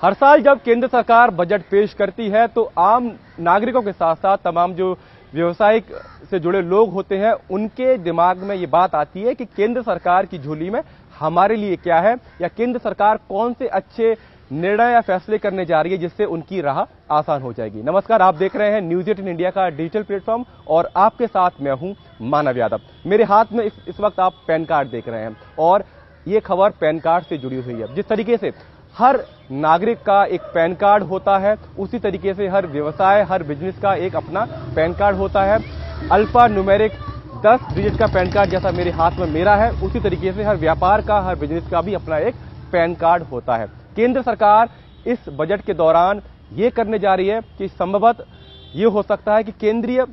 हर साल जब केंद्र सरकार बजट पेश करती है तो आम नागरिकों के साथ साथ तमाम जो व्यवसायिक से जुड़े लोग होते हैं उनके दिमाग में ये बात आती है कि केंद्र सरकार की झोली में हमारे लिए क्या है, या केंद्र सरकार कौन से अच्छे निर्णय या फैसले करने जा रही है जिससे उनकी राह आसान हो जाएगी। नमस्कार, आप देख रहे हैं न्यूज 18 इंडिया का डिजिटल प्लेटफॉर्म और आपके साथ मैं हूं मानव यादव। मेरे हाथ में इस वक्त आप पैन कार्ड देख रहे हैं और ये खबर पैन कार्ड से जुड़ी हुई है। जिस तरीके से हर नागरिक का एक पैन कार्ड होता है, उसी तरीके से हर व्यवसाय, हर बिजनेस का एक अपना पैन कार्ड होता है। अल्फा न्यूमेरिक 10 डिजिट का पैन कार्ड जैसा मेरे हाथ में मेरा है, उसी तरीके से हर व्यापार का, हर बिजनेस का भी अपना एक पैन कार्ड होता है। केंद्र सरकार इस बजट के दौरान ये करने जा रही है कि संभवतः ये हो सकता है कि केंद्रीय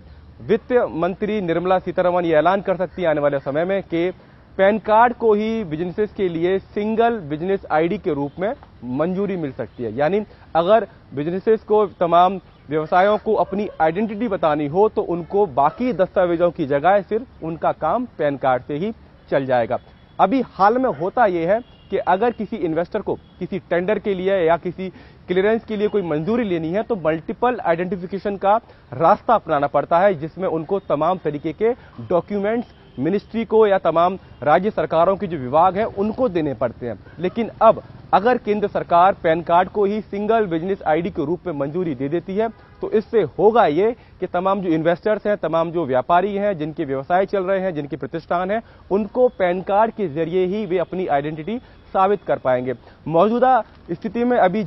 वित्त मंत्री निर्मला सीतारमण ये ऐलान कर सकती है आने वाले समय में कि पैन कार्ड को ही बिजनेसेस के लिए सिंगल बिजनेस आईडी के रूप में मंजूरी मिल सकती है। यानी अगर बिजनेसेस को, तमाम व्यवसायों को अपनी आइडेंटिटी बतानी हो तो उनको बाकी दस्तावेजों की जगह सिर्फ उनका काम पैन कार्ड से ही चल जाएगा। अभी हाल में होता यह है कि अगर किसी इन्वेस्टर को किसी टेंडर के लिए या किसी क्लियरेंस के लिए कोई मंजूरी लेनी है तो मल्टीपल आइडेंटिफिकेशन का रास्ता अपनाना पड़ता है, जिसमें उनको तमाम तरीके के डॉक्यूमेंट्स मिनिस्ट्री को या तमाम राज्य सरकारों के जो विभाग हैं उनको देने पड़ते हैं। लेकिन अब अगर केंद्र सरकार पैन कार्ड को ही सिंगल बिजनेस आईडी के रूप में मंजूरी दे देती है तो इससे होगा ये कि तमाम जो इन्वेस्टर्स हैं, तमाम जो व्यापारी हैं, जिनके व्यवसाय चल रहे हैं, जिनके प्रतिष्ठान हैं, उनको पैन कार्ड के जरिए ही वे अपनी आइडेंटिटी साबित कर पाएंगे। मौजूदा स्थिति में अभी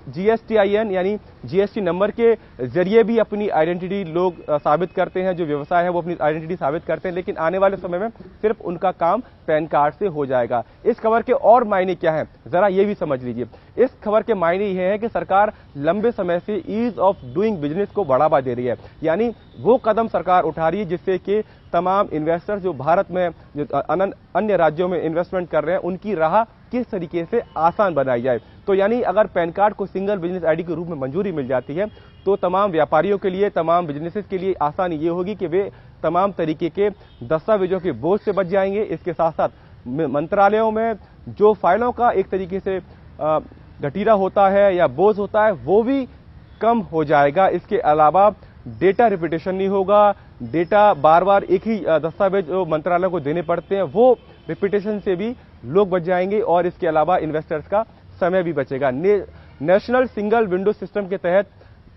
GSTIN यानी जीएसटी नंबर के जरिए भी अपनी आइडेंटिटी लोग साबित करते हैं, जो व्यवसाय है वो अपनी आइडेंटिटी साबित करते हैं, लेकिन आने वाले समय में सिर्फ उनका काम पैन कार्ड से हो जाएगा। इस खबर के और मायने क्या हैं, जरा ये भी समझ लीजिए। इस खबर के मायने ये है कि सरकार लंबे समय से ईज ऑफ डूइंग बिजनेस को बढ़ावा दे रही है, यानी वो कदम सरकार उठा रही है जिससे कि तमाम इन्वेस्टर्स जो भारत में जो अन्य राज्यों में इन्वेस्टमेंट कर रहे हैं उनकी राह किस तरीके से आसान बनाई जाए। तो यानी अगर पैन कार्ड को सिंगल बिजनेस आईडी के रूप में मंजूरी मिल जाती है तो तमाम व्यापारियों के लिए, तमाम बिजनेसेस के लिए आसानी ये होगी कि वे तमाम तरीके के दस्तावेजों के बोझ से बच जाएंगे। इसके साथ साथ मंत्रालयों में जो फाइलों का एक तरीके से गठीरा होता है या बोझ होता है वो भी कम हो जाएगा। इसके अलावा डेटा रिपीटेशन नहीं होगा, डेटा बार बार एक ही दस्तावेज जो मंत्रालय को देने पड़ते हैं वो रिपीटेशन से भी लोग बच जाएंगे और इसके अलावा इन्वेस्टर्स का समय भी बचेगा। नेशनल सिंगल विंडो सिस्टम के तहत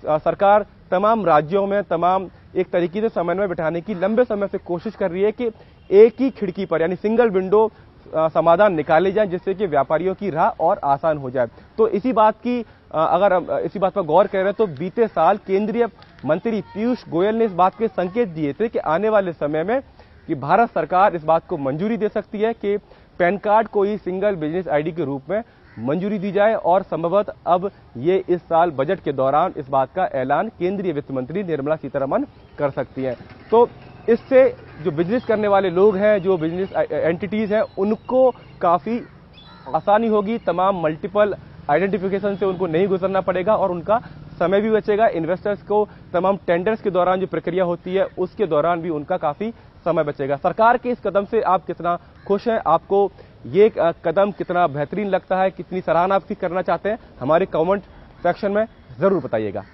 सरकार तमाम राज्यों में तमाम एक तरीके से समन्वय बिठाने की लंबे समय से कोशिश कर रही है कि एक ही खिड़की पर यानी सिंगल विंडो समाधान निकाले जाए जिससे कि व्यापारियों की राह और आसान हो जाए। तो इसी बात पर गौर कर रहे हैं तो बीते साल केंद्रीय मंत्री पीयूष गोयल ने इस बात के संकेत दिए थे कि आने वाले समय में कि भारत सरकार इस बात को मंजूरी दे सकती है कि पैन कार्ड को ही सिंगल बिजनेस आईडी के रूप में मंजूरी दी जाए और संभवतः अब ये इस साल बजट के दौरान इस बात का ऐलान केंद्रीय वित्त मंत्री निर्मला सीतारमण कर सकती हैं। तो इससे जो बिजनेस करने वाले लोग हैं, जो बिजनेस एंटिटीज हैं, उनको काफी आसानी होगी। तमाम मल्टीपल आइडेंटिफिकेशन से उनको नहीं गुजरना पड़ेगा और उनका समय भी बचेगा। इन्वेस्टर्स को तमाम टेंडर्स के दौरान जो प्रक्रिया होती है उसके दौरान भी उनका काफी समय बचेगा। सरकार के इस कदम से आप कितना खुश हैं, आपको ये कदम कितना बेहतरीन लगता है, कितनी सराहना आप करना चाहते हैं, हमारे कमेंट सेक्शन में जरूर बताइएगा।